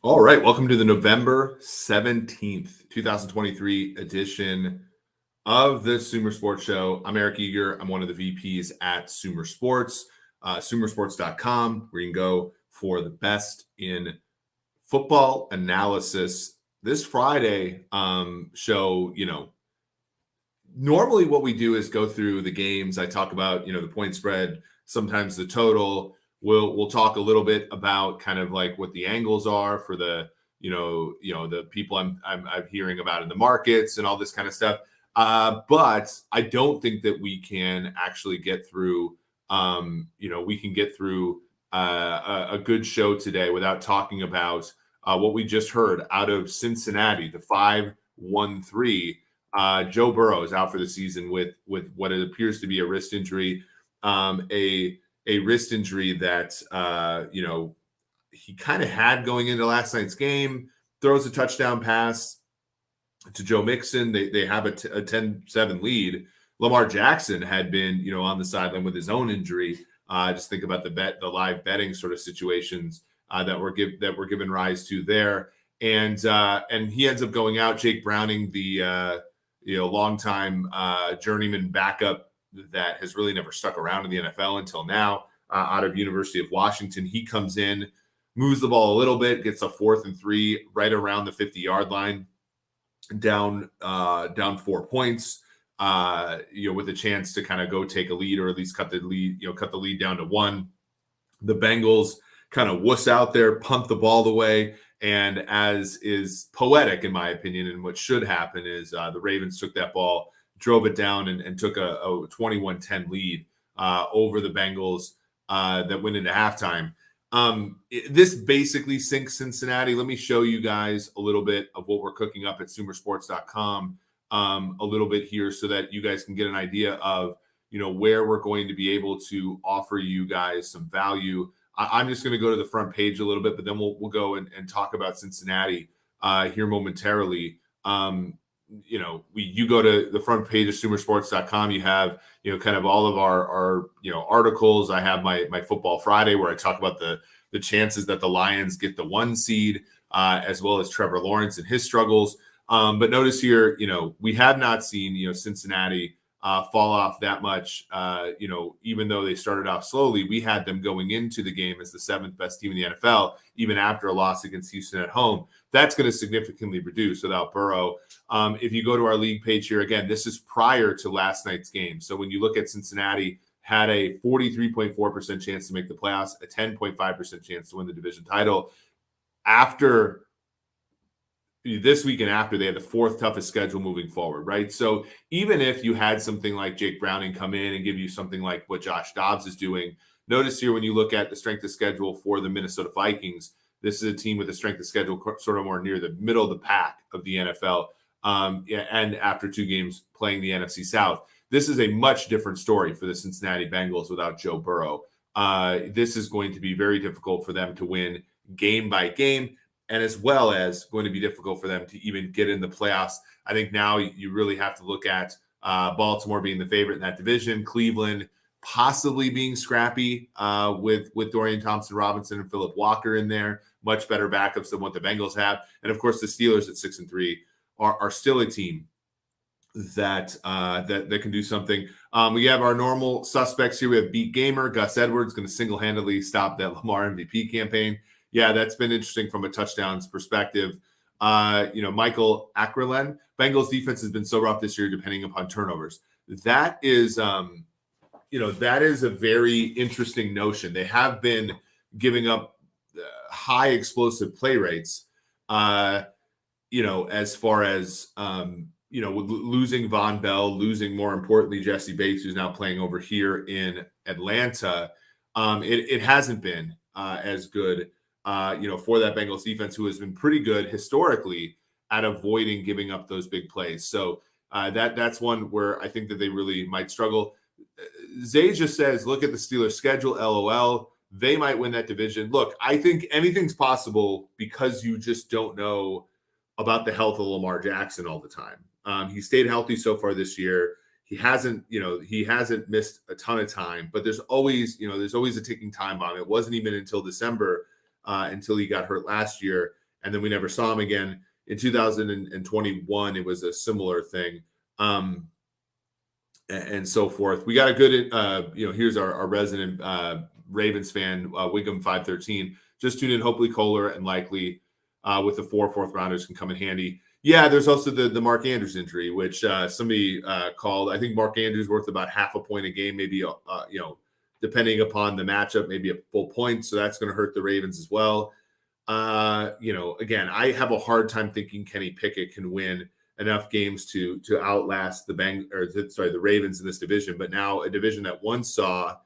All right, welcome to the November 17th, 2023 edition of the Sumer Sports Show. I'm Eric Eager. I'm one of the VPs at Sumer Sports, sumersports.com, where you can go for the best in football analysis. This Friday show, normally what we do is go through the games. I talk about, the point spread, sometimes the total. We'll talk a little bit about kind of like what the angles are for the the people I'm hearing about in the markets and all this kind of stuff. But I don't think that we can actually get through we can get through a good show today without talking about what we just heard out of Cincinnati, the 5-1-3. Joe Burrow is out for the season with what it appears to be a wrist injury, a wrist injury that he kind of had going into last night's game. Throws a touchdown pass to Joe Mixon. They have a 10-7 lead. Lamar Jackson had been on the sideline with his own injury. Just think about the live betting sort of situations that were given rise to there, and he ends up going out. Jake Browning, the longtime journeyman backup that has really never stuck around in the NFL until now, out of University of Washington. He comes in, moves the ball a little bit, gets a 4th and 3 right around the 50-yard line, down 4 points, with a chance to kind of go take a lead or at least cut the lead down to 1. The Bengals kind of wuss out there, punt the ball away. And as is poetic, in my opinion, and what should happen is the Ravens took that ball, drove it down, and took a 21-10 lead over the Bengals that went into halftime. This basically sinks Cincinnati. Let me show you guys a little bit of what we're cooking up at sumersports.com a little bit here so that you guys can get an idea of where we're going to be able to offer you guys some value. I'm just going to go to the front page a little bit, but then we'll go and talk about Cincinnati here momentarily. You go to the front page of sumersports.com. You have, kind of all of our articles. I have my Football Friday where I talk about the chances that the Lions get the 1 seed, as well as Trevor Lawrence and his struggles. But notice here, we have not seen, Cincinnati fall off that much. Even though they started off slowly, we had them going into the game as the 7th best team in the NFL, even after a loss against Houston at home. That's going to significantly reduce without Burrow. If you go to our league page here, again, this is prior to last night's game. So when you look at Cincinnati, had a 43.4% chance to make the playoffs, a 10.5% chance to win the division title. After this week and after, they had the 4th toughest schedule moving forward, right? So even if you had something like Jake Browning come in and give you something like what Josh Dobbs is doing, notice here when you look at the strength of schedule for the Minnesota Vikings, this is a team with a strength of schedule sort of more near the middle of the pack of the NFL. And after 2 games playing the NFC South, this is a much different story for the Cincinnati Bengals without Joe Burrow. This is going to be very difficult for them to win game by game, and as well as going to be difficult for them to even get in the playoffs. I think now you really have to look at Baltimore being the favorite in that division, Cleveland possibly being scrappy with Dorian Thompson-Robinson and Phillip Walker in there, much better backups than what the Bengals have. And of course, the Steelers at 6-3 are still a team that can do something. We have our normal suspects here. We have Beat Gamer. Gus Edwards going to single-handedly stop that Lamar MVP campaign. Yeah, that's been interesting from a touchdowns perspective. Michael Ackerland, Bengals defense has been so rough this year, depending upon turnovers. That is a very interesting notion. They have been giving up high explosive play rates, as far as, losing Von Bell, losing, more importantly, Jesse Bates, who's now playing over here in Atlanta. It hasn't been as good, for that Bengals defense, who has been pretty good historically at avoiding giving up those big plays. So that's one where I think that they really might struggle. Zay just says, look at the Steelers' schedule, LOL. They might win that division. Look, I think anything's possible because you just don't know about the health of Lamar Jackson all the time. He stayed healthy so far this year. He hasn't missed a ton of time, but there's always a ticking time bomb. It wasn't even until December until he got hurt last year. and then we never saw him again. In 2021, it was a similar thing, and so forth. We got a good, here's our resident Ravens fan, Wiggum 513. Just tuned in. Hopefully Kohler and likely with the fourth rounders can come in handy. Yeah, there's also the Mark Andrews injury, which somebody called. I think Mark Andrews worth about half a point a game, maybe, depending upon the matchup, maybe a full point. So that's going to hurt the Ravens as well. Again, I have a hard time thinking Kenny Pickett can win enough games to outlast the Ravens in this division. But now a division that once saw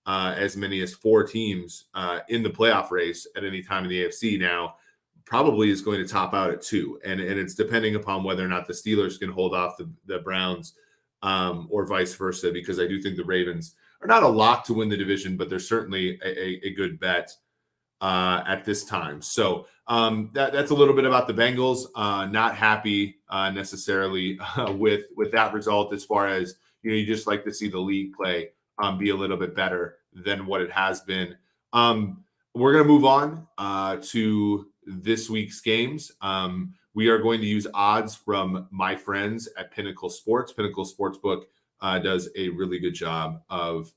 as many as 4 teams in the playoff race at any time in the AFC now probably is going to top out at 2. And it's depending upon whether or not the Steelers can hold off the Browns or vice versa, because I do think the Ravens are not a lock to win the division, but they're certainly a good bet at this time. So that's a little bit about the Bengals. Not happy necessarily with that result, as far as, you just like to see the league play be a little bit better than what it has been. We're going to move on to this week's games. We are going to use odds from my friends at Pinnacle Sports. Pinnacle Sportsbook does a really good job of,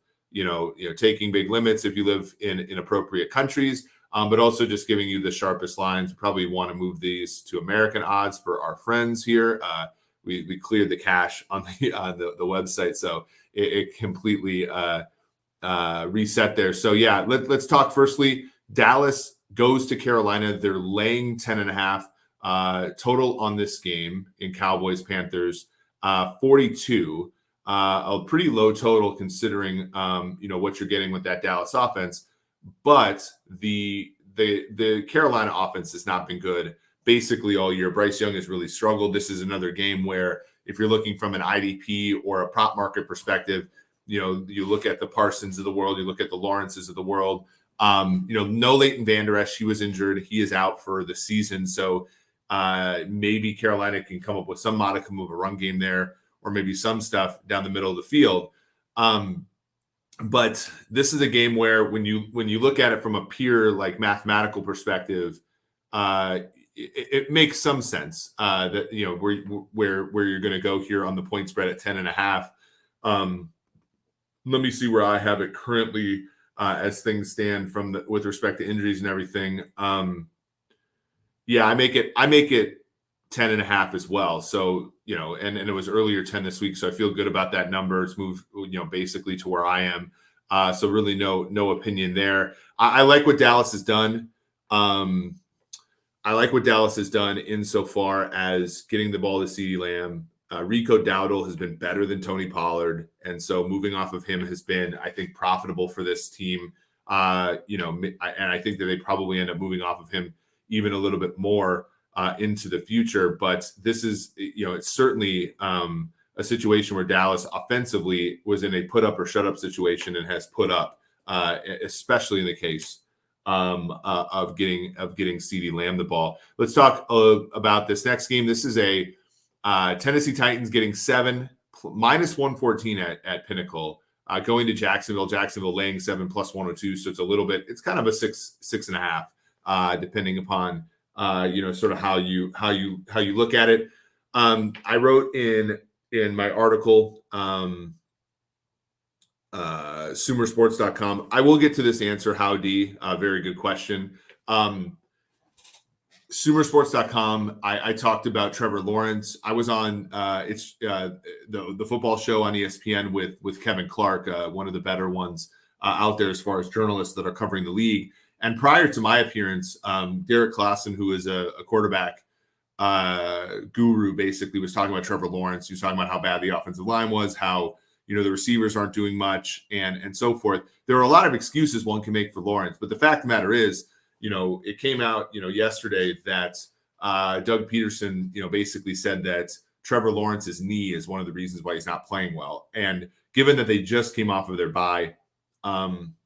taking big limits if you live in appropriate countries, but also just giving you the sharpest lines. We probably want to move these to American odds for our friends here. We cleared the cache on the website, so it completely reset there. So yeah, let's talk firstly. Dallas goes to Carolina. They're laying 10.5 total on this game in Cowboys Panthers. 42, a pretty low total considering what you're getting with that Dallas offense. But the Carolina offense has not been good basically all year. Bryce Young has really struggled. This is another game where, if you're looking from an IDP or a prop market perspective, you look at the Parsons of the world, you look at the Lawrences of the world. No Leighton Vander Esch. He was injured. He is out for the season. So maybe Carolina can come up with some modicum of a run game there, or maybe some stuff down the middle of the field. But this is a game where when you look at it from a pure mathematical perspective, it makes some sense that where you're going to go here on the point spread at 10.5. Let me see where I have it currently as things stand with respect to injuries and everything. I make it 10.5 as well. So, and it was earlier 10 this week. So I feel good about that number. It's moved, basically to where I am. So really no opinion there. I like what Dallas has done. I like what Dallas has done insofar as getting the ball to CeeDee Lamb. Rico Dowdle has been better than Tony Pollard. And so moving off of him has been, I think, profitable for this team. And I think that they probably end up moving off of him even a little bit more into the future. But this is, it's certainly a situation where Dallas offensively was in a put up or shut up situation and has put up, especially in the case of getting CeeDee Lamb the ball. Let's talk about this next game. This is a Tennessee Titans getting 7 minus 114 at Pinnacle, going to Jacksonville laying 7 plus 102. So it's kind of a 6.5, depending upon sort of how you look at it. I wrote in my article, sumersports.com. I will get to this answer. Howdy. Very good question. Sumersports.com. I talked about Trevor Lawrence. I was on the football show on ESPN with Kevin Clark, one of the better ones out there as far as journalists that are covering the league. And prior to my appearance, Derek Klassen, who is a quarterback guru, basically was talking about Trevor Lawrence. He was talking about how bad the offensive line was, how the receivers aren't doing much, and so forth. There are a lot of excuses one can make for Lawrence, but the fact of the matter is, it came out, yesterday that Doug Peterson, basically said that Trevor Lawrence's knee is one of the reasons why he's not playing well. And given that they just came off of their bye,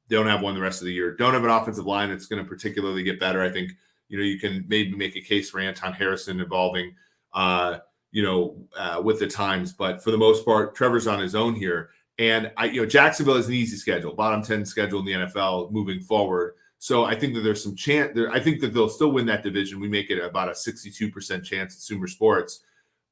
they don't have one the rest of the year. Don't have an offensive line that's going to particularly get better. I think, you can maybe make a case for Anton Harrison involving, with the times. But for the most part, Trevor's on his own here. And Jacksonville is an easy schedule, bottom 10 schedule in the NFL moving forward. So I think that there's some chance there. I think that they'll still win that division. We make it about a 62% chance at Sumer Sports.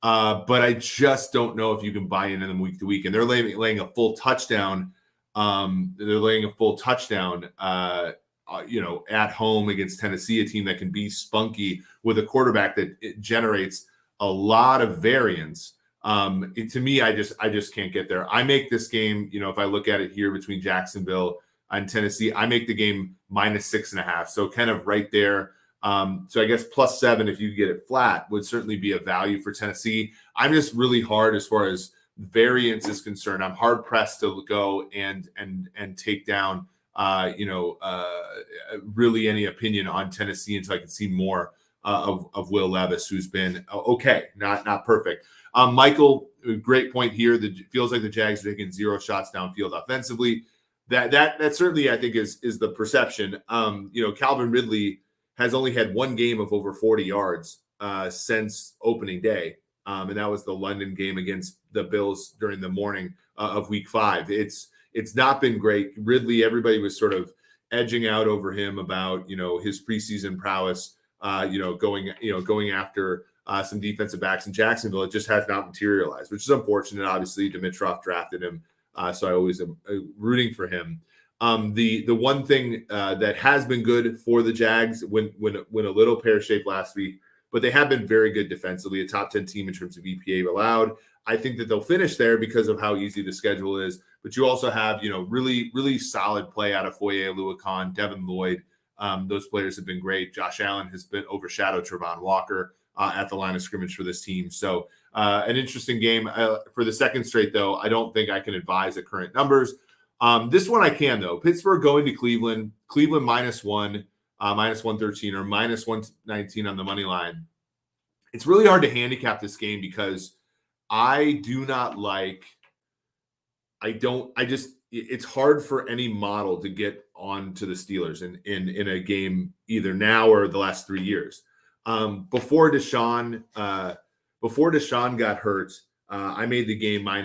But I just don't know if you can buy into them week to week. And they're laying a full touchdown. They're laying a full touchdown, at home against Tennessee, a team that can be spunky with a quarterback that it generates a lot of variance. To me, I just can't get there. I make this game, if I look at it here between Jacksonville and Tennessee, I make the game -6.5. So kind of right there. So I guess +7, if you get it flat, would certainly be a value for Tennessee. I'm just really hard as far as variance is concerned. I'm hard pressed to go and take down, really any opinion on Tennessee until I can see more of Will Levis, who's been okay, not perfect. Michael, great point here. That feels like the Jags are taking 0 shots downfield offensively. That certainly, I think, is the perception. Calvin Ridley has only had one game of over 40 yards since opening day. And that was the London game against the Bills during the morning of week 5. It's not been great. Ridley, everybody was sort of edging out over him about, his preseason prowess, going after some defensive backs in Jacksonville. It just has not materialized, which is unfortunate. Obviously, Dimitroff drafted him. So I always am rooting for him. The one thing that has been good for the Jags when a little pear-shaped last week, but they have been very good defensively, a top 10 team in terms of EPA allowed. I think that they'll finish there because of how easy the schedule is. But you also have, really, really solid play out of Foye Oluokun, Devin Lloyd. Those players have been great. Josh Allen has been overshadowed Trevon Walker at the line of scrimmage for this team. So an interesting game for the second straight, though. I don't think I can advise at current numbers. This one I can, though. Pittsburgh going to Cleveland. Cleveland -1, -113 or -119 on the money line. It's really hard to handicap this game because it's hard for any model to get on to the Steelers in a game either now or the last 3 years. Before Deshaun got hurt, I made the game let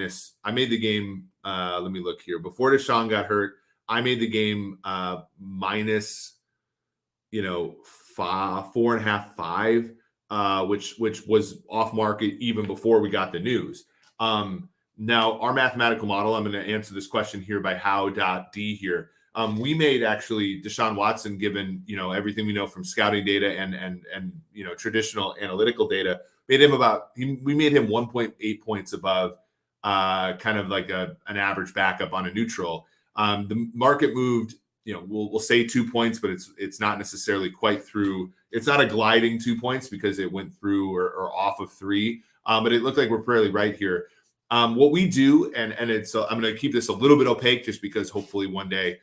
me look here. Before Deshaun got hurt, I made the game minus 4.5, 5, which was off market even before we got the news. Now, our mathematical model, I'm going to answer this question here by how.d here. We made actually Deshaun Watson, given everything we know from scouting data and traditional analytical data, we made him 1.8 points above kind of like an average backup on a neutral. The market moved, we'll say 2 points, but it's not necessarily quite through. It's not a gliding 2 points because it went through or off of 3. But it looked like we're fairly right here. What we do, and it's I'm going to keep this a little bit opaque just because hopefully one day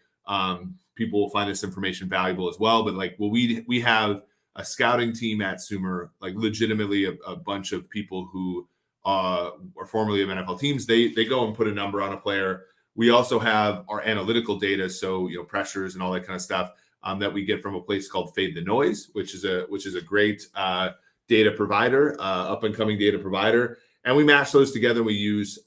people will find this information valuable as well. But we have a scouting team at Sumer, like legitimately a bunch of people who are formerly of NFL teams. They go and put a number on a player. We also have our analytical data, so pressures and all that kind of stuff that we get from a place called Fade the Noise, which is a great data provider, up and coming data provider. And we mash those together. We use,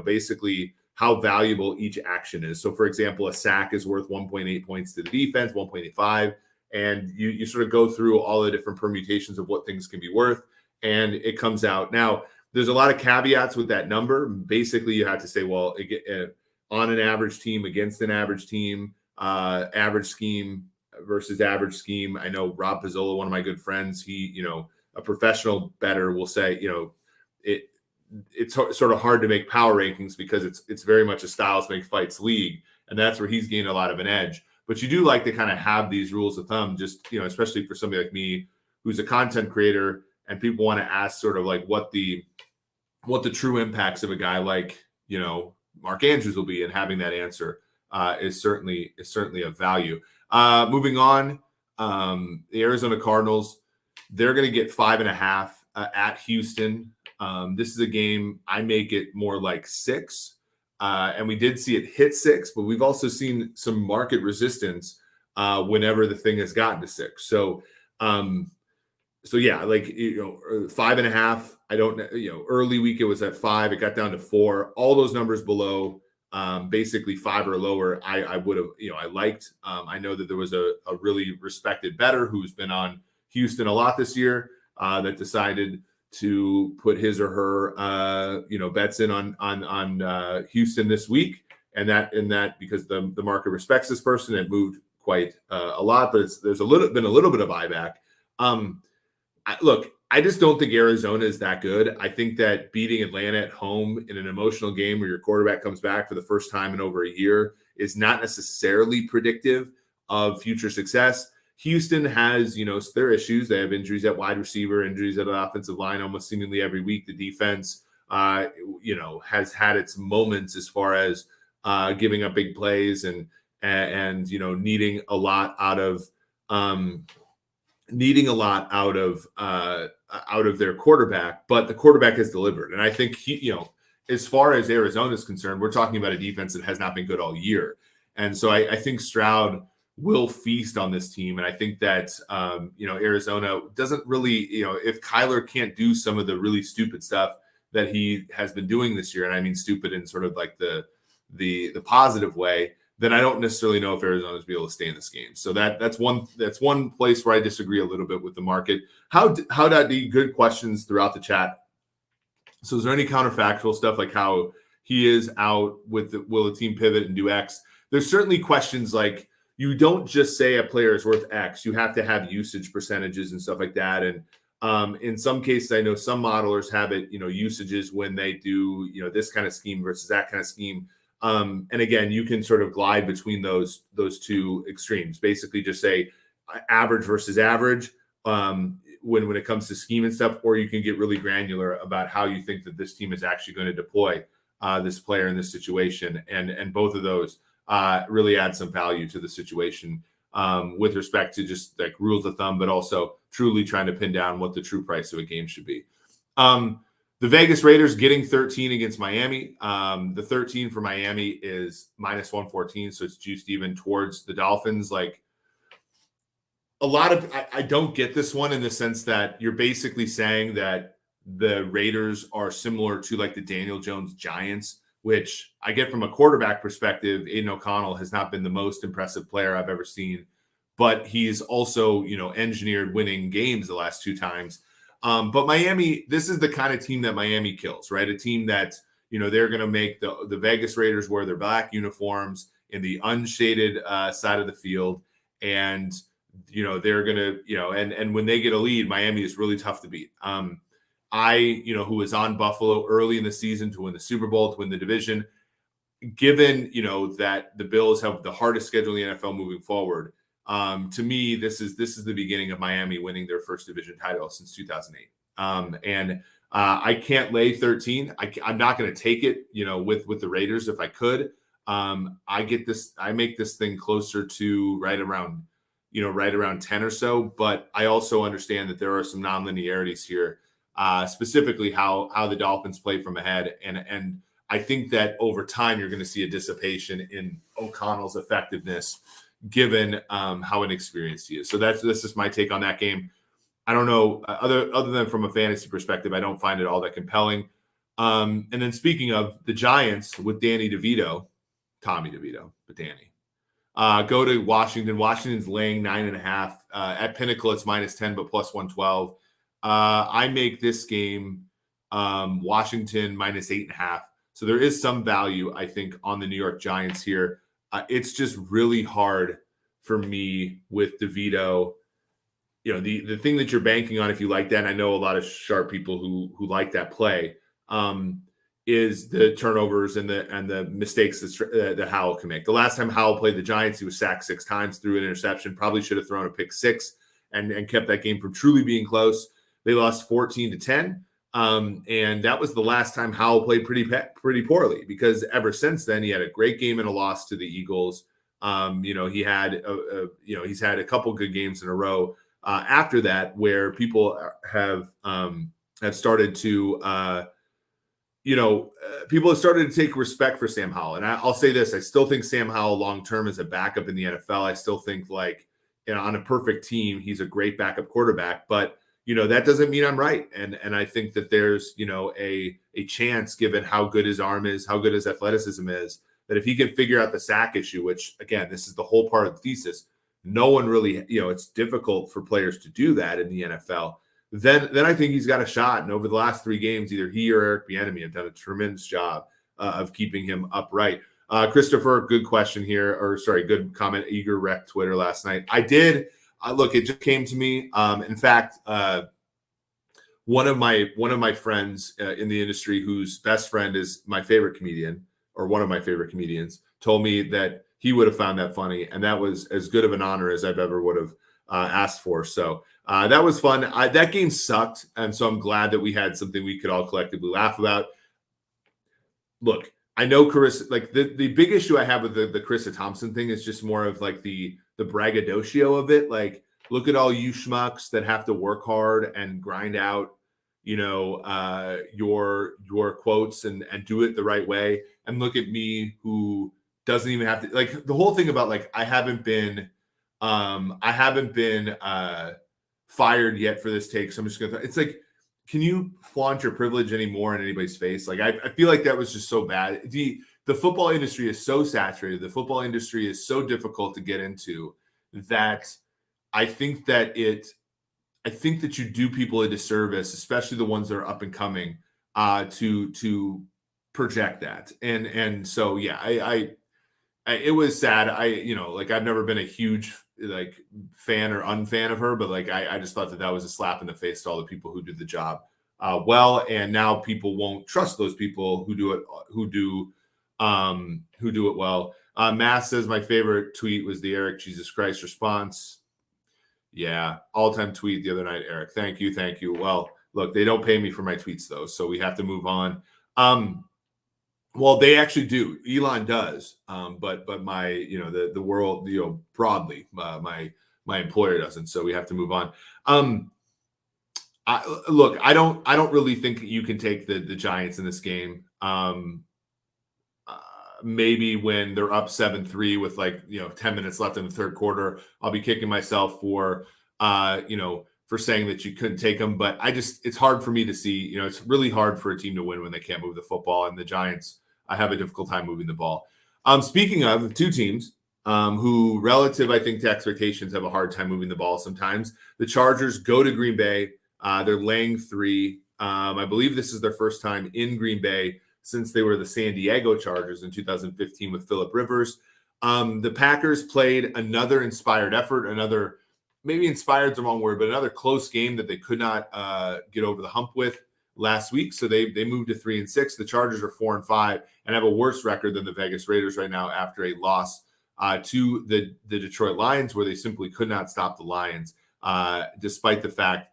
basically how valuable each action is. So, for example, a sack is worth 1.8 points to the defense, 1.85. And you sort of go through all the different permutations of what things can be worth. And it comes out. Now, there's a lot of caveats with that number. Basically, you have to say, well, on an average team against an average team, average scheme versus average scheme. I know Rob Pizzola, one of my good friends, he, a professional bettor will say, it's sort of hard to make power rankings because it's very much a styles make fights league, and that's where he's gained a lot of an edge. But you do like to kind of have these rules of thumb, just especially for somebody like me who's a content creator, and people want to ask sort of like what the true impacts of a guy like Mark Andrews will be, and having that answer is certainly of value. Moving on, the Arizona Cardinals, they're going to get 5.5 at Houston. This is a game I make it more like 6. And we did see it hit 6, but we've also seen some market resistance whenever the thing has gotten to 6. So yeah, 5.5. I don't know, early week it was at 5. It got down to 4. All those numbers below basically 5 or lower, I would have, I liked. I know that there was a really respected bettor who's been on Houston a lot this year that decided to put his or her, bets in on Houston this week, and that because the market respects this person, it moved quite a lot, but there's been a little bit of buyback. Look, I just don't think Arizona is that good. I think that beating Atlanta at home in an emotional game where your quarterback comes back for the first time in over a year is not necessarily predictive of future success. Houston has, their issues. They have injuries at wide receiver, injuries at the offensive line almost seemingly every week. The defense, has had its moments as far as giving up big plays and needing a lot out of their quarterback, but the quarterback has delivered. And I think as far as Arizona is concerned, we're talking about a defense that has not been good all year. And so I think Stroud will feast on this team. And I think that, Arizona doesn't really, if Kyler can't do some of the really stupid stuff that he has been doing this year, and I mean stupid in sort of like the positive way, then I don't necessarily know if Arizona's be able to stay in this game. So that's one place where I disagree a little bit with the market. How that be good questions throughout the chat. So is there any counterfactual stuff like how he is out with will the team pivot and do X? There's certainly questions like you don't just say a player is worth X. You have to have usage percentages and stuff like that. And in some cases, I know some modelers have it, usages when they do, this kind of scheme versus that kind of scheme. And again, you can sort of glide between those two extremes. Basically, just say average versus average when it comes to scheme and stuff, or you can get really granular about how you think that this team is actually going to deploy this player in this situation, and both of those really add some value to the situation with respect to just like rules of thumb, but also truly trying to pin down what the true price of a game should be. The Vegas Raiders getting 13 against Miami. The 13 for Miami is minus 114, so it's juiced even towards the Dolphins. Like I don't get this one in the sense that you're basically saying that the Raiders are similar to like the Daniel Jones Giants, which I get from a quarterback perspective. Aiden O'Connell has not been the most impressive player I've ever seen, but he's also, engineered winning games the last 2 times. But Miami, this is the kind of team that Miami kills, right? A team that, they're going to make the Vegas Raiders wear their black uniforms in the unshaded side of the field. And, they're going to, and when they get a lead, Miami is really tough to beat. Who was on Buffalo early in the season to win the Super Bowl, to win the division, given, that the Bills have the hardest schedule in the NFL moving forward. To me, this is the beginning of Miami winning their first division title since 2008. And I can't lay 13. I'm not going to take it, with the Raiders if I could. I make this thing closer to right around 10 or so. But I also understand that there are some nonlinearities here, specifically how the Dolphins play from ahead. And I think that over time, you're going to see a dissipation in O'Connell's effectiveness, given how inexperienced he is. So that's just my take on that game. I don't know, other than from a fantasy perspective, I don't find it all that compelling. And then speaking of the Giants with Tommy DeVito, but Danny, go to Washington. Washington's laying 9.5. At Pinnacle, it's minus 10, but plus 112. I make this game Washington minus 8.5. So there is some value, I think, on the New York Giants here. It's just really hard for me with DeVito. The thing that you're banking on, if you like that, and I know a lot of sharp people who like that play, is the turnovers and the mistakes that Howell can make. The last time Howell played the Giants, he was sacked 6 times, threw an interception, probably should have thrown a pick 6 and kept that game from truly being close. They lost 14-10. And that was the last time Howell played pretty poorly, because ever since then he had a great game and a loss to the Eagles. He had he's had a couple good games in a row after that, where people have started to people have started to take respect for Sam Howell. And I'll say this: I still think Sam Howell long term is a backup in the NFL. I still think on a perfect team, he's a great backup quarterback, but that doesn't mean I'm right. And I think that there's, a chance, given how good his arm is, how good his athleticism is, that if he can figure out the sack issue, which again, this is the whole part of the thesis, no one really, it's difficult for players to do that in the NFL. Then I think he's got a shot. And over the last 3 games, either he or Eric Bieniemy have done a tremendous job of keeping him upright. Christopher, good question here, or sorry, good comment. Eager wrecked Twitter last night. I did. Look, it just came to me. In fact, one of my friends in the industry, whose best friend is my favorite comedian, or one of my favorite comedians, told me that he would have found that funny, and that was as good of an honor as I've ever would have asked for. So that was fun. That game sucked, and so I'm glad that we had something we could all collectively laugh about. Look, I know Carissa, like the big issue I have with the Carissa Thompson thing is just more of like the braggadocio of it. Like, look at all you schmucks that have to work hard and grind out, your quotes and do it the right way. And look at me, who doesn't even have to, like, the whole thing about like, I haven't been fired yet for this take. So I'm just going to, it's like, can you flaunt your privilege anymore in anybody's face? Like, I feel like that was just so bad. The football industry is so saturated. The football industry is so difficult to get into that I think that you do people a disservice, especially the ones that are up and coming, to project that. And so, yeah, I it was sad. I've never been a huge like fan or unfan of her, but like I just thought that was a slap in the face to all the people who did the job well, and now people won't trust those people who do it well. Matt says my favorite tweet was the Eric Jesus Christ response. Yeah, all-time tweet the other night, Eric. Thank you. Well, look, they don't pay me for my tweets though, so we have to move on. Well, they actually do. Elon does, but my the world broadly, my employer doesn't. So we have to move on. I don't really think you can take the Giants in this game. Maybe when they're up 7-3 with 10 minutes left in the third quarter, I'll be kicking myself for saying that you couldn't take them. But it's hard for me to see. It's really hard for a team to win when they can't move the football, and the Giants, I have a difficult time moving the ball. Speaking of two teams who, relative, I think, to expectations, have a hard time moving the ball sometimes. The Chargers go to Green Bay. They're laying 3. I believe this is their first time in Green Bay since they were the San Diego Chargers in 2015 with Phillip Rivers. The Packers played another inspired effort, maybe inspired is the wrong word, but another close game that they could not get over the hump with last week. So they moved to 3-6. The Chargers are 4-5 and have a worse record than the Vegas Raiders right now after a loss to the Detroit Lions, where they simply could not stop the Lions, despite the fact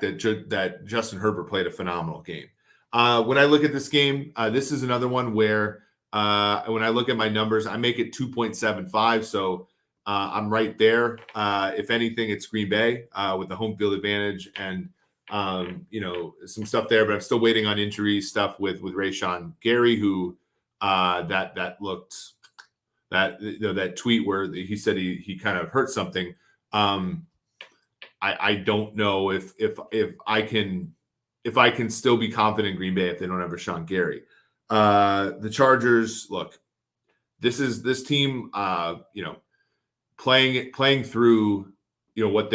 that Justin Herbert played a phenomenal game. When I look at this game, this is another one where when I look at my numbers, I make it 2.75. So I'm right there. If anything, it's Green Bay with the home field advantage and some stuff there. But I'm still waiting on injury stuff with Rashawn Gary, who that tweet where he said he kind of hurt something. I don't know if I can still be confident in Green Bay if they don't have Rashawn Gary. The Chargers, look, this team, playing through, what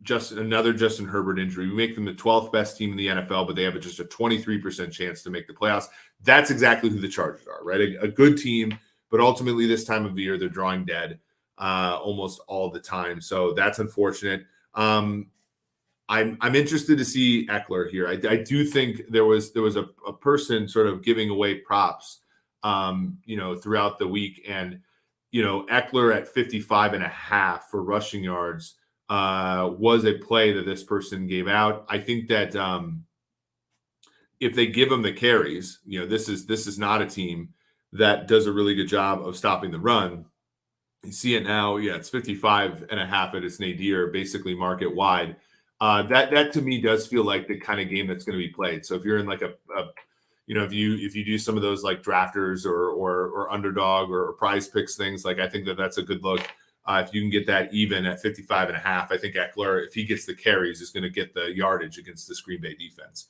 just another Justin Herbert injury. We make them the 12th best team in the NFL, but they have just a 23% chance to make the playoffs. That's exactly who the Chargers are, right? A good team, but ultimately this time of the year, they're drawing dead almost all the time. So that's unfortunate. I'm interested to see Eckler here. I do think there was a person sort of giving away props, throughout the week, and Eckler at 55.5 for rushing yards was a play that this person gave out. I think that if they give him the carries, this is not a team that does a really good job of stopping the run. You see it now. Yeah, it's 55.5 at its nadir, basically market wide. That to me does feel like the kind of game that's going to be played. So if you're in like if you do some of those like drafters or underdog or prize picks things, like I think that's a good look. If you can get that even at 55.5, I think Eckler, if he gets the carries, is going to get the yardage against this Green Bay defense.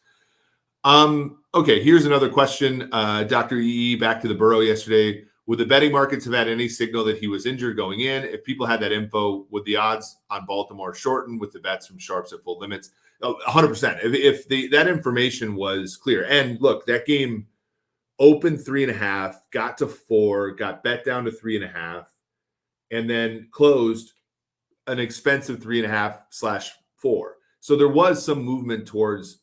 Okay, here's another question. Dr. EE, back to the Burrow yesterday. Would the betting markets have had any signal that he was injured going in? If people had that info, would the odds on Baltimore shorten with the bets from sharps at full limits? 100%. If that information was clear. And look, that game opened 3.5, got to 4, got bet down to 3.5, and then closed an expensive 3.5/4. So there was some movement towards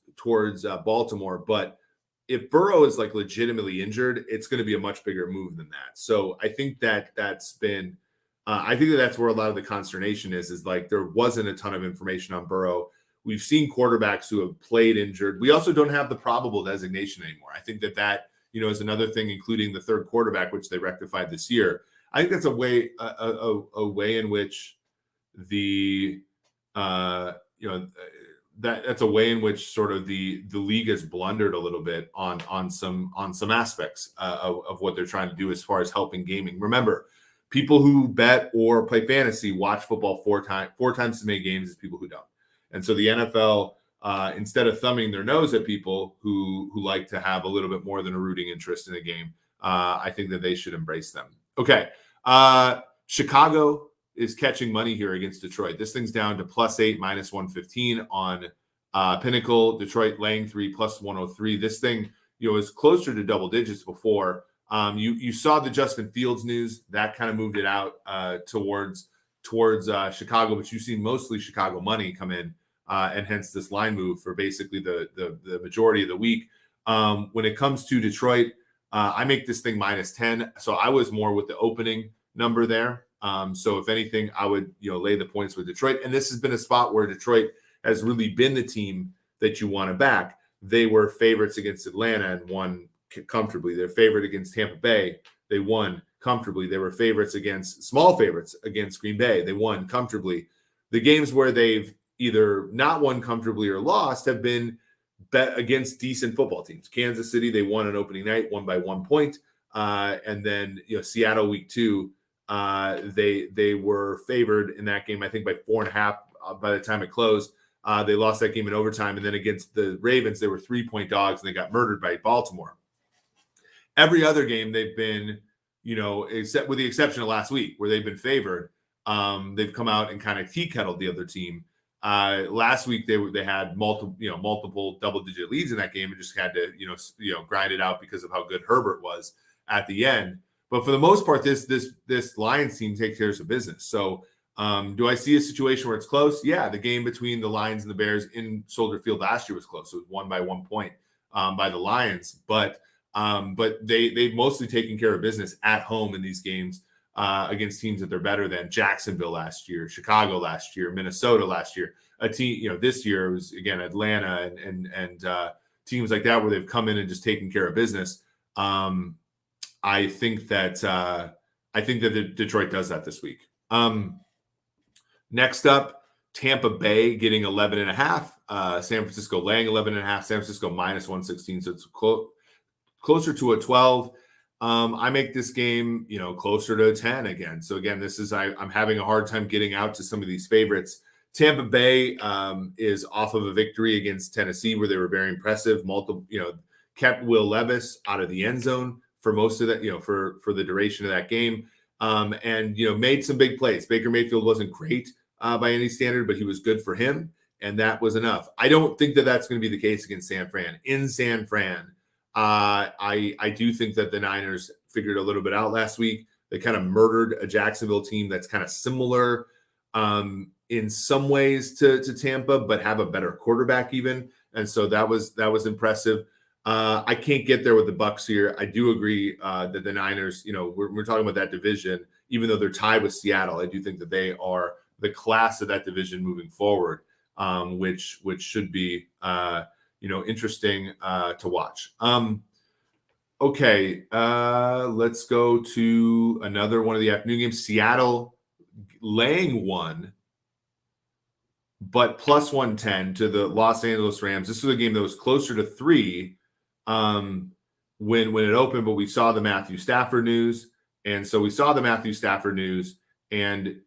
Baltimore, but if Burrow is like legitimately injured, it's going to be a much bigger move than that. So I think that's been, I think that's where a lot of the consternation is like there wasn't a ton of information on Burrow. We've seen quarterbacks who have played injured. We also don't have the probable designation anymore. I think that is another thing, including the third quarterback, which they rectified this year. I think that's a way in which that's a way in which sort of the league has blundered a little bit on some aspects of what they're trying to do as far as helping gaming. Remember, people who bet or play fantasy watch football four times as many games as people who don't. And so the NFL, instead of thumbing their nose at people who like to have a little bit more than a rooting interest in a game, I think that they should embrace them. Okay. Chicago is catching money here against Detroit. This thing's down to +8, -115 on Pinnacle. Detroit laying 3, +103. This thing, is closer to double digits before. You saw the Justin Fields news that kind of moved it out towards Chicago, but you've seen mostly Chicago money come in, and hence this line move for basically the majority of the week. When it comes to Detroit, I make this thing -10, so I was more with the opening number there. So if anything, I would lay the points with Detroit. And this has been a spot where Detroit has really been the team that you want to back. They were favorites against Atlanta and won comfortably. They're favored against Tampa Bay. They won comfortably. They were small favorites against Green Bay. They won comfortably. The games where they've either not won comfortably or lost have been bet against decent football teams. Kansas City, they won on opening night, won by 1 point. And then Seattle week 2, they were favored in that game, I think by 4.5 by the time it closed. They lost that game in overtime. And then against the Ravens, they were 3-point dogs and they got murdered by Baltimore. Every other game they've been, except with the exception of last week where they've been favored, they've come out and kind of tea kettled the other team. Last week they had multiple double-digit leads in that game and just had to grind it out because of how good Herbert was at the end. But for the most part, this Lions team takes care of some business. So do I see a situation where it's close? Yeah, the game between the Lions and the Bears in Soldier Field last year was close. It was won by 1 point by the Lions, but they've mostly taken care of business at home in these games against teams that they're better than. Jacksonville last year, Chicago last year, Minnesota last year. A team, this year it was again Atlanta and teams like that where they've come in and just taken care of business. I think that Detroit does that this week. Next up, Tampa Bay getting 11.5. San Francisco laying 11.5. San Francisco -116. So it's closer to a 12. I make this game, closer to a 10 again. So again, I'm having a hard time getting out to some of these favorites. Tampa Bay is off of a victory against Tennessee where they were very impressive. Kept Will Levis out of the end zone for most of that, for the duration of that game. And made some big plays. Baker Mayfield wasn't great by any standard, but he was good for him. And that was enough. I don't think that that's going to be the case against San Fran. In San Fran, I do think that the Niners figured a little bit out last week. They kind of murdered a Jacksonville team that's kind of similar in some ways to Tampa, but have a better quarterback even. And so that was impressive. I can't get there with the Bucs here. I do agree that the Niners, we're talking about that division, even though they're tied with Seattle. I do think that they are the class of that division moving forward, which should be interesting to watch. Okay, let's go to another one of the afternoon games. Seattle laying 1, but +110 to the Los Angeles Rams. This was a game that was closer to 3 when it opened, but we saw the Matthew Stafford news. And so we saw the Matthew Stafford news, and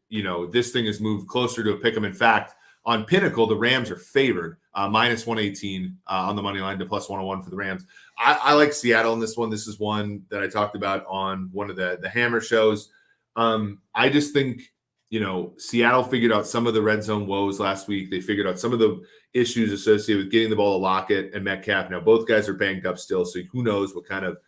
this thing has moved closer to a pick 'em. In fact, on Pinnacle, the Rams are favored, minus 118 on the money line to plus 101 for the Rams. I like Seattle in this one. This is one that I talked about on one of the Hammer shows. I just think, Seattle figured out some of the red zone woes last week. They figured out some of the issues associated with getting the ball to Lockett and Metcalf. Now, both guys are banged up still, so who knows what kind of,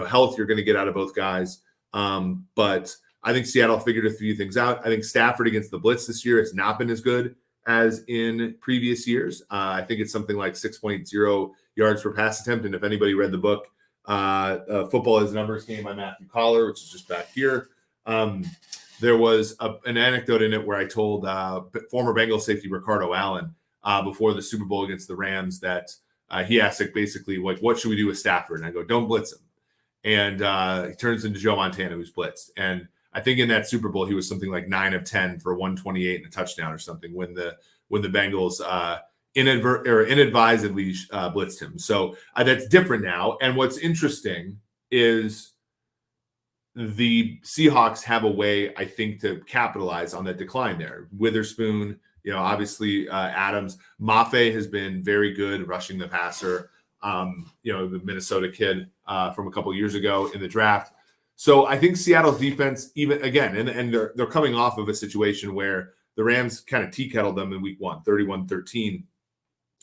health you're going to get out of both guys. But I think Seattle figured a few things out. I think Stafford against the blitz this year has not been as good as in previous years. I think it's something like 6.0 yards per pass attempt. And if anybody read the book, Football is Numbers game by Matthew Collar, which is just back here. There was an anecdote in it where I told former Bengals safety Ricardo Allen before the Super Bowl against the Rams that he asked basically, what should we do with Stafford? And I go, don't blitz him. And he turns into Joe Montana, who's blitzed. And I think in that Super Bowl, he was something like 9 of 10 for 128 and a touchdown or something when the Bengals inadvisedly blitzed him. So that's different now. And what's interesting is the Seahawks have a way, I think, to capitalize on that decline there. Witherspoon, obviously Adams. Mafe has been very good rushing the passer, the Minnesota kid from a couple years ago in the draft. So I think Seattle's defense, even again, and they're coming off of a situation where the Rams kind of tea kettled them in week 1, 31-13,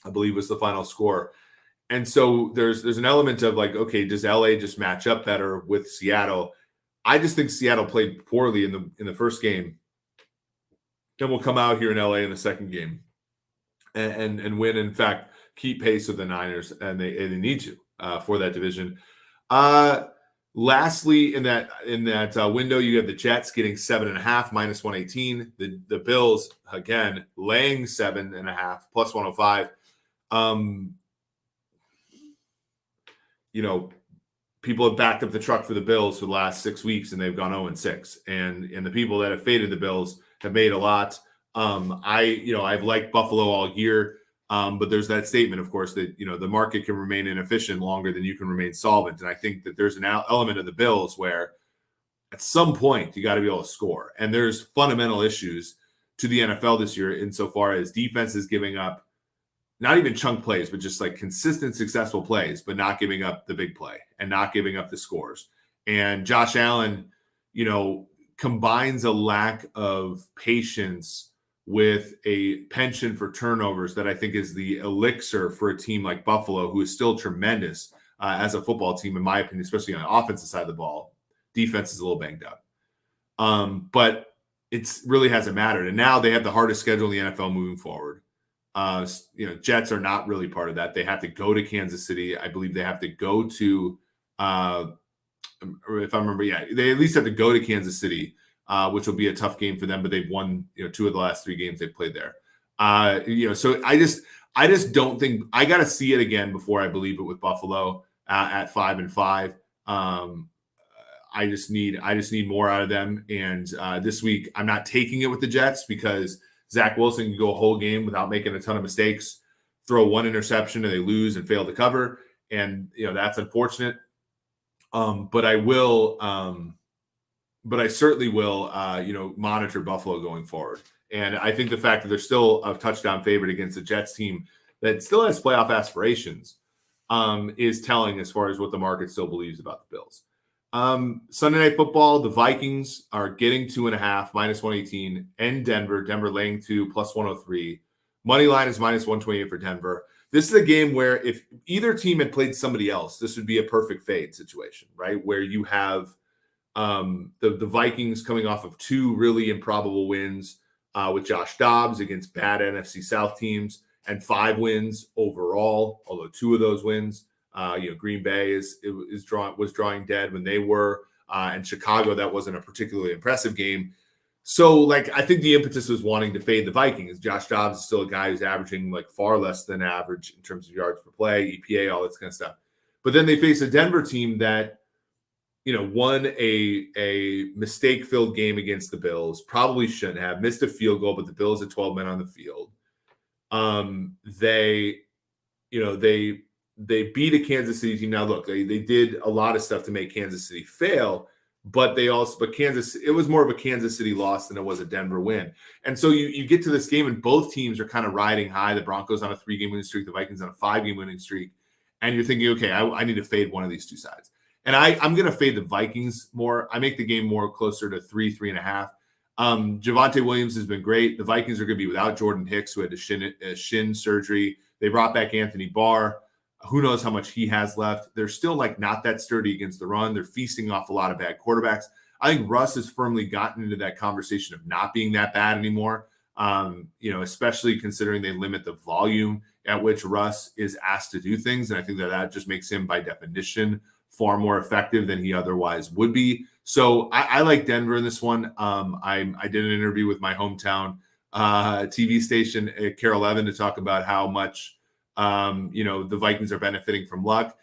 I believe was the final score. And so there's an element of okay, does LA just match up better with Seattle? I just think Seattle played poorly in the first game. Then we'll come out here in LA in the second game and win, in fact, keep pace with the Niners, and they need to for that division. Lastly, in that window, you have the Jets getting 7.5 minus 118. The Bills again laying 7.5 plus 105. People have backed up the truck for the Bills for the last 6 weeks, and they've gone 0-6. And the people that have faded the Bills have made a lot. I've liked Buffalo all year. But there's that statement, of course, that, the market can remain inefficient longer than you can remain solvent. And I think that there's an element of the Bills where at some point you got to be able to score. And there's fundamental issues to the NFL this year insofar as defense is giving up not even chunk plays, but just consistent, successful plays, but not giving up the big play and not giving up the scores. And Josh Allen, combines a lack of patience with a penchant for turnovers that I think is the elixir for a team like Buffalo, who is still tremendous as a football team, in my opinion, especially on the offensive side of the ball. Defense is a little banged up. But it really hasn't mattered. And now they have the hardest schedule in the NFL moving forward. Jets are not really part of that. They have to go to Kansas City. I believe they have to go to, if I remember, they at least have to go to Kansas City, which will be a tough game for them, but they've won, 2 of the last 3 games they've played there. So I just don't think I got to see it again before I believe it with Buffalo at 5-5. I just need more out of them. And this week I'm not taking it with the Jets because Zach Wilson can go a whole game without making a ton of mistakes, throw 1 interception and they lose and fail to cover. And, that's unfortunate. But I certainly will, monitor Buffalo going forward. And I think the fact that they're still a touchdown favorite against the Jets team that still has playoff aspirations is telling as far as what the market still believes about the Bills. Sunday Night Football, the Vikings are getting 2.5, minus 118, and Denver laying 2, plus 103. Money line is minus 128 for Denver. This is a game where if either team had played somebody else, this would be a perfect fade situation, right? Where you have the Vikings coming off of 2 really improbable wins with Josh Dobbs against bad NFC South teams and 5 wins overall, although 2 of those wins, Green Bay was drawing dead when they were, and Chicago, that wasn't a particularly impressive game. So, I think the impetus was wanting to fade the Vikings. Josh Dobbs is still a guy who's averaging far less than average in terms of yards per play, EPA, all this kind of stuff. But then they face a Denver team that, won a mistake-filled game against the Bills. Probably shouldn't have. Missed a field goal, but the Bills had 12 men on the field. They beat a Kansas City team. Now, look, they did a lot of stuff to make Kansas City fail, but it was more of a Kansas City loss than it was a Denver win. And so you get to this game and both teams are kind of riding high. The Broncos on a 3-game winning streak, the Vikings on a 5-game winning streak. And you're thinking, okay, I need to fade one of these two sides. And I'm going to fade the Vikings more. I make the game more closer to 3.5. Javonte Williams has been great. The Vikings are going to be without Jordan Hicks, who had a shin surgery. They brought back Anthony Barr. Who knows how much he has left. They're still not that sturdy against the run. They're feasting off a lot of bad quarterbacks. I think Russ has firmly gotten into that conversation of not being that bad anymore, especially considering they limit the volume at which Russ is asked to do things. And I think that just makes him, by definition, far more effective than he otherwise would be. So I like Denver in this one. I did an interview with my hometown TV station, Carol Evan, to talk about how much the Vikings are benefiting from luck.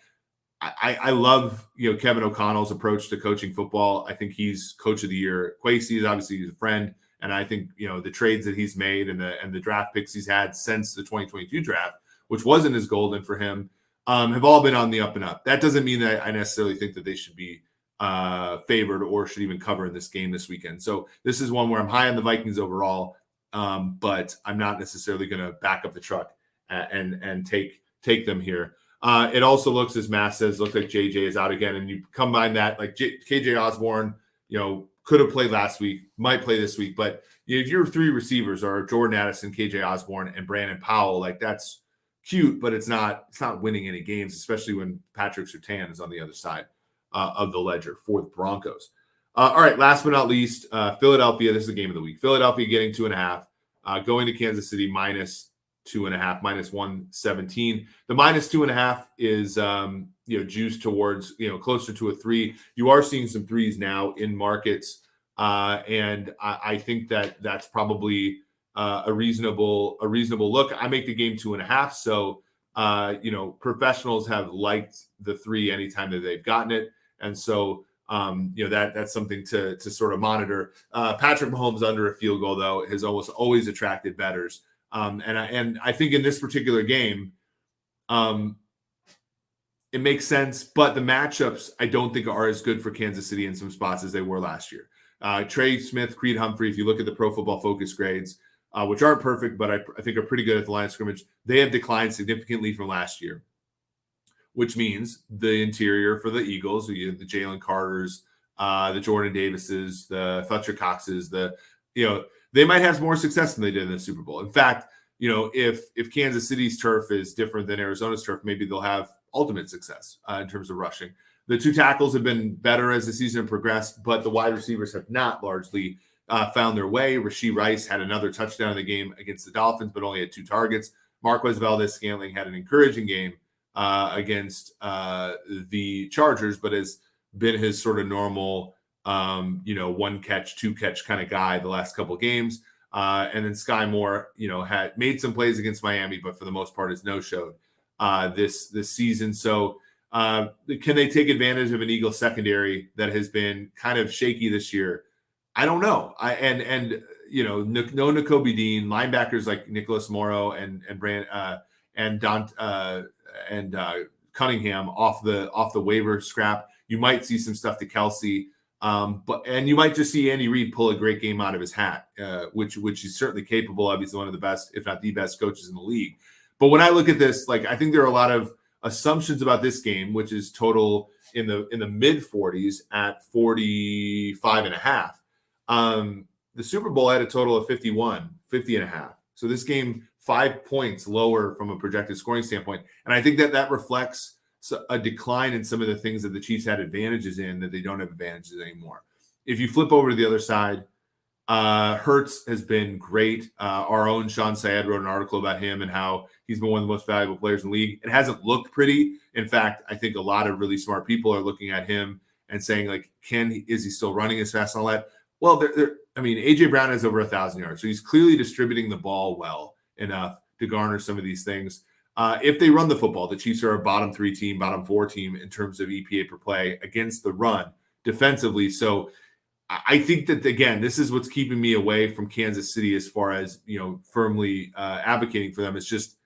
I love, Kevin O'Connell's approach to coaching football. I think he's coach of the year. Kwesi is obviously his friend. And I think, the trades that he's made and the draft picks he's had since the 2022 draft, which wasn't as golden for him, have all been on the up and up. That doesn't mean that I necessarily think that they should be favored or should even cover in this game this weekend. So this is one where I'm high on the Vikings overall, but I'm not necessarily going to back up the truck and take them here. It also looks, as Matt says, looks like JJ is out again, and you combine that KJ Osborne, could have played last week, might play this week, but if your three receivers are Jordan Addison, KJ Osborne, and Brandon Powell, that's cute, but it's not winning any games, especially when Patrick Surtain is on the other side of the ledger for the Broncos. All right, last but not least, Philadelphia. This is the game of the week. Philadelphia getting 2.5, going to Kansas City -2.5, -117. The -2.5 is juiced towards closer to a 3. You are seeing some 3s now in markets, and I think that's probably a reasonable look. I make the game 2.5, so professionals have liked the 3 anytime that they've gotten it, and so that's something to sort of monitor. Patrick Mahomes under a field goal, though, has almost always attracted bettors. And I think in this particular game, it makes sense, but the matchups I don't think are as good for Kansas City in some spots as they were last year. Trey Smith, Creed Humphrey, if you look at the Pro Football Focus grades, which aren't perfect, but I think are pretty good at the line of scrimmage, they have declined significantly from last year, which means the interior for the Eagles, the Jalen Carters, the Jordan Davises, the Fletcher Coxes, they might have more success than they did in the Super Bowl. In fact, if Kansas City's turf is different than Arizona's turf, maybe they'll have ultimate success in terms of rushing. The 2 tackles have been better as the season progressed, but the wide receivers have not largely found their way. Rashee Rice had another touchdown in the game against the Dolphins, but only had 2 targets. Marquez Valdez-Scantling had an encouraging game against the Chargers, but has been his sort of normal 1 catch, 2 catch kind of guy the last couple of games. And then Sky Moore, had made some plays against Miami, but for the most part is no-showed this season. So can they take advantage of an Eagles secondary that has been kind of shaky this year? I don't know. No Nakobe Dean, linebackers like Nicholas Morrow and Cunningham off the waiver scrap. You might see some stuff to Kelsey. And you might just see Andy Reid pull a great game out of his hat, which he's certainly capable of. He's one of the best, if not the best, coaches in the league. But when I look at this, I think there are a lot of assumptions about this game, which is total in the mid 40s at 45.5. The Super Bowl had a total of 50.5. So this game 5 points lower from a projected scoring standpoint, and I think that reflects a decline in some of the things that the Chiefs had advantages in that they don't have advantages anymore. If you flip over to the other side, Hurts has been great. Our own Sean Syed wrote an article about him and how he's been one of the most valuable players in the league. It hasn't looked pretty. In fact, I think a lot of really smart people are looking at him and saying, is he still running as fast and all that? Well, A.J. Brown has over 1,000 yards, so he's clearly distributing the ball well enough to garner some of these things. If they run the football, the Chiefs are a bottom 3 team, bottom 4 team in terms of EPA per play against the run defensively. So I think that, again, this is what's keeping me away from Kansas City as far as, firmly advocating for them. It's just,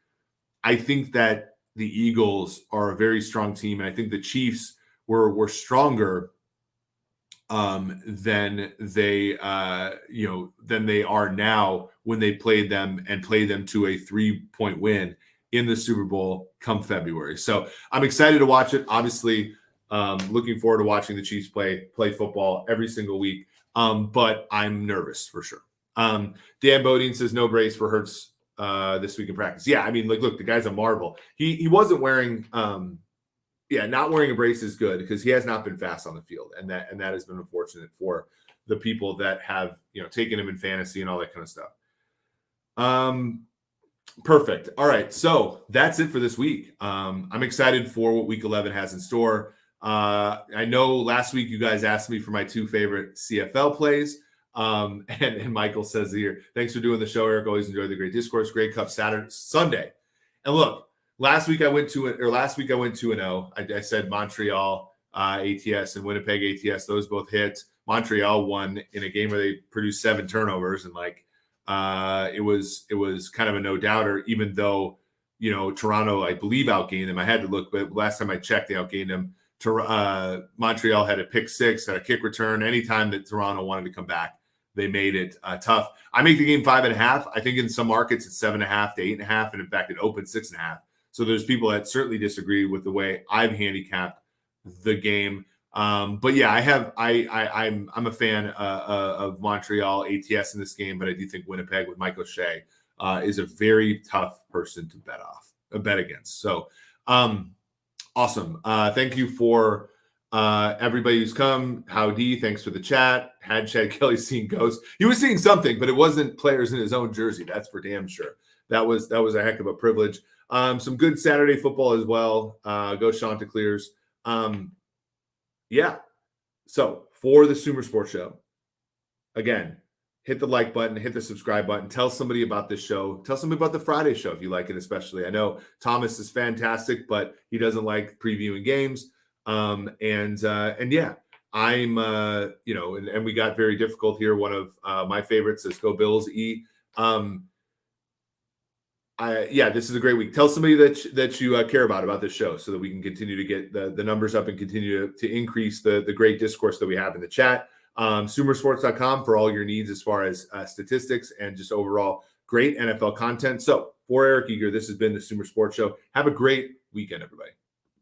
I think that the Eagles are a very strong team. And I think the Chiefs were stronger than they than they are now when they played them and play them to a 3-point win in the Super Bowl come February. So I'm excited to watch it. Obviously, looking forward to watching the Chiefs play football every single week. But I'm nervous for sure. Dan Bodine says no brace for Hurts this week in practice. Yeah, I mean, like, look, the guy's a marvel. He wasn't wearing not wearing a brace is good because he has not been fast on the field, and that has been unfortunate for the people that have taken him in fantasy and all that kind of stuff. Perfect. All right, so that's it for this week. I'm excited for what Week 11 has in store. I know last week you guys asked me for my 2 favorite CFL plays. And Michael says here, thanks for doing the show, Eric. Always enjoy the great discourse. Great Cup Sunday. And look, last week I went 2-0. I said Montreal ATS and Winnipeg ATS. Those both hit. Montreal won in a game where they produced 7 turnovers, and it was kind of a no doubter. Even though Toronto, I believe, outgained them. I had to look, but last time I checked, they outgained them. Montreal had a pick 6, had a kick return. Anytime that Toronto wanted to come back, they made it tough. I make the game 5.5. I think in some markets it's 7.5 to 8.5, and in fact it opened 6.5. So there's people that certainly disagree with the way I've handicapped the game. But yeah, I'm a fan of Montreal ATS in this game, but I do think Winnipeg with Mike O'Shea is a very tough person to bet against. So awesome. Thank you for everybody who's come. Howdy, thanks for the chat. Had Chad Kelly seen ghosts? He was seeing something, but it wasn't players in his own jersey. That's for damn sure. That was a heck of a privilege. Some good Saturday football as well. Go Chanticleers. Yeah. So for the Sumer Sports Show, again, hit the like button, hit the subscribe button, tell somebody about this show, tell somebody about the Friday show if you like it, especially. I know Thomas is fantastic, but he doesn't like previewing games. And yeah, I'm, and we got very difficult here. One of my favorites is Go Bills E. This is a great week. Tell somebody that you care about this show so that we can continue to get the numbers up and continue to increase the great discourse that we have in the chat. Sumersports.com for all your needs as far as statistics and just overall great NFL content. So for Eric Eager, this has been the Sumer Sports Show. Have a great weekend, everybody.